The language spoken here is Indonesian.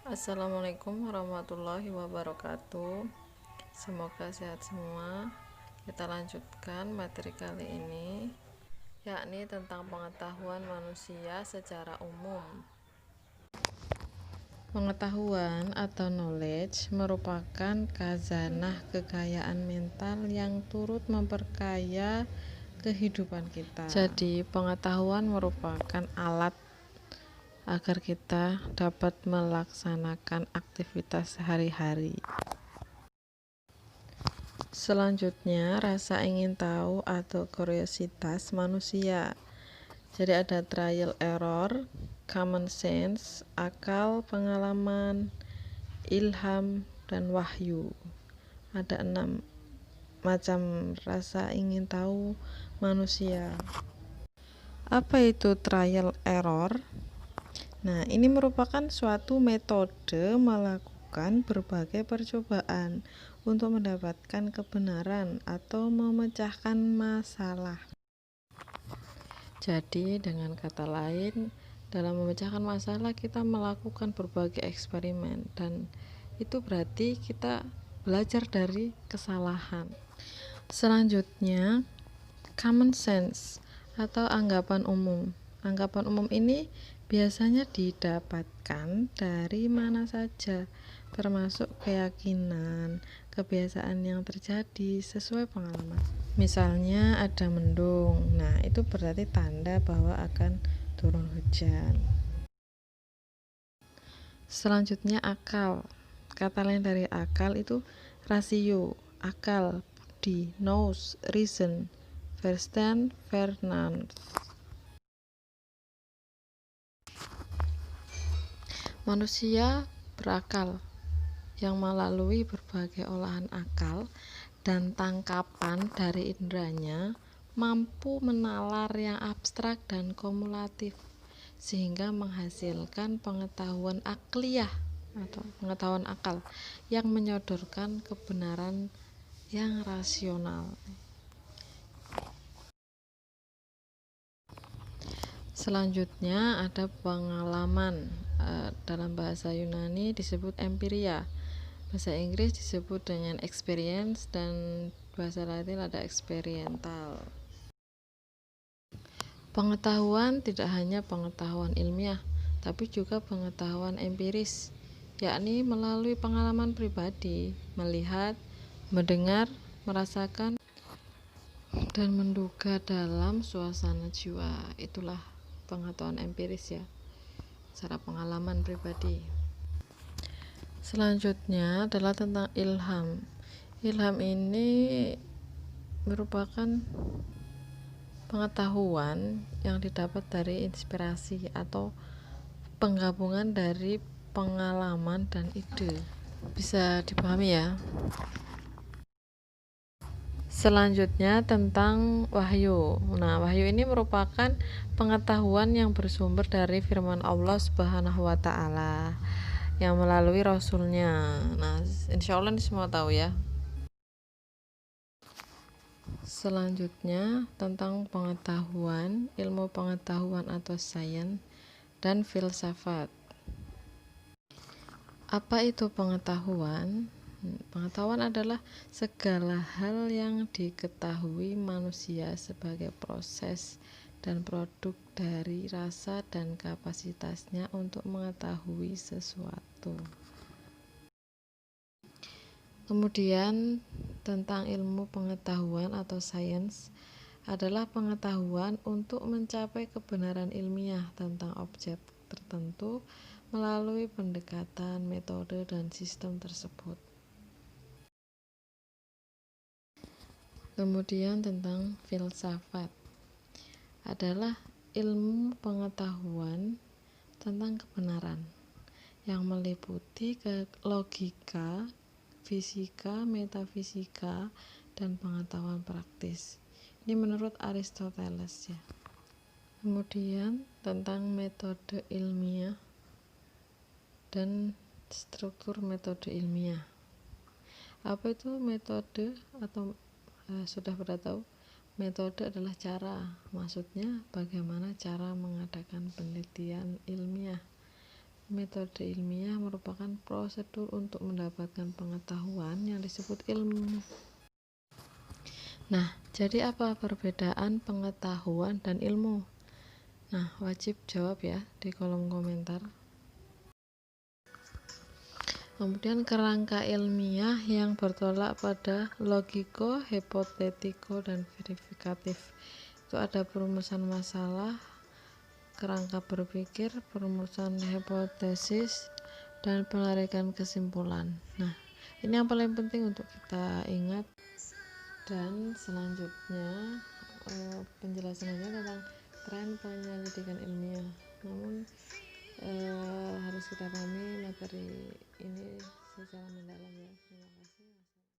Assalamualaikum warahmatullahi wabarakatuh. Semoga sehat semua. Kita lanjutkan materi kali ini, yakni tentang pengetahuan manusia secara umum. Pengetahuan atau knowledge merupakan khazanah kekayaan mental yang turut memperkaya kehidupan kita. Jadi, pengetahuan merupakan alat agar kita dapat melaksanakan aktivitas sehari-hari. Selanjutnya, rasa ingin tahu atau kuriositas manusia. Jadi ada trial error, common sense, akal, pengalaman, ilham, dan wahyu. Ada 6 macam rasa ingin tahu manusia. Apa itu trial error? Nah, ini merupakan suatu metode melakukan berbagai percobaan untuk mendapatkan kebenaran atau memecahkan masalah. Jadi, dengan kata lain, dalam memecahkan masalah kita melakukan berbagai eksperimen, dan itu berarti kita belajar dari kesalahan. Selanjutnya, common sense atau anggapan umum. Anggapan umum ini biasanya didapatkan dari mana saja, termasuk keyakinan, kebiasaan yang terjadi sesuai pengalaman. Misalnya ada mendung, nah itu berarti tanda bahwa akan turun hujan. Selanjutnya akal. Kata lain dari akal itu rasio, akal, budi, nous, reason, verstand, Fernand. Manusia berakal yang melalui berbagai olahan akal dan tangkapan dari inderanya mampu menalar yang abstrak dan kumulatif sehingga menghasilkan pengetahuan akliyah atau pengetahuan akal yang menyodorkan kebenaran yang rasional. Selanjutnya ada pengalaman. Dalam bahasa Yunani disebut empiria, bahasa Inggris disebut dengan experience, dan bahasa Latin ada experiential. Pengetahuan tidak hanya pengetahuan ilmiah, tapi juga pengetahuan empiris, yakni melalui pengalaman pribadi, melihat, mendengar, merasakan, dan menduga dalam suasana jiwa. Itulah pengetahuan empiris ya, secara pengalaman pribadi. Selanjutnya adalah tentang ilham. Ilham ini merupakan pengetahuan yang didapat dari inspirasi atau penggabungan dari pengalaman dan ide. Bisa dipahami ya. Selanjutnya tentang wahyu. Nah, wahyu ini merupakan pengetahuan yang bersumber dari firman Allah Subhanahu wa Ta'ala yang melalui Rasulnya. Nah, insya Allah ini semua tahu ya. Selanjutnya tentang pengetahuan, ilmu pengetahuan atau sains, dan filsafat. Apa itu pengetahuan? Pengetahuan adalah segala hal yang diketahui manusia sebagai proses dan produk dari rasa dan kapasitasnya untuk mengetahui sesuatu. Kemudian tentang ilmu pengetahuan atau sains adalah pengetahuan untuk mencapai kebenaran ilmiah tentang objek tertentu melalui pendekatan, metode, dan sistem tersebut. Kemudian tentang filsafat adalah ilmu pengetahuan tentang kebenaran yang meliputi logika, fisika, metafisika, dan pengetahuan praktis. Ini menurut Aristoteles ya. Kemudian tentang metode ilmiah dan struktur metode ilmiah. Apa itu metode atau sudah pada tahu? Metode adalah cara, maksudnya bagaimana cara mengadakan penelitian ilmiah. Metode ilmiah merupakan prosedur untuk mendapatkan pengetahuan yang disebut ilmu. Nah, jadi apa perbedaan pengetahuan dan ilmu? Nah, wajib jawab ya di kolom komentar. Kemudian kerangka ilmiah yang bertolak pada logiko, hipotetiko, dan verifikatif. Itu ada perumusan masalah, kerangka berpikir, perumusan hipotesis, dan penarikan kesimpulan. Nah, ini yang paling penting untuk kita ingat. Dan selanjutnya penjelasannya tentang tren penyelidikan ilmiah. Namun harus kita pahami materi ini secara mendalam ya. Terima kasih.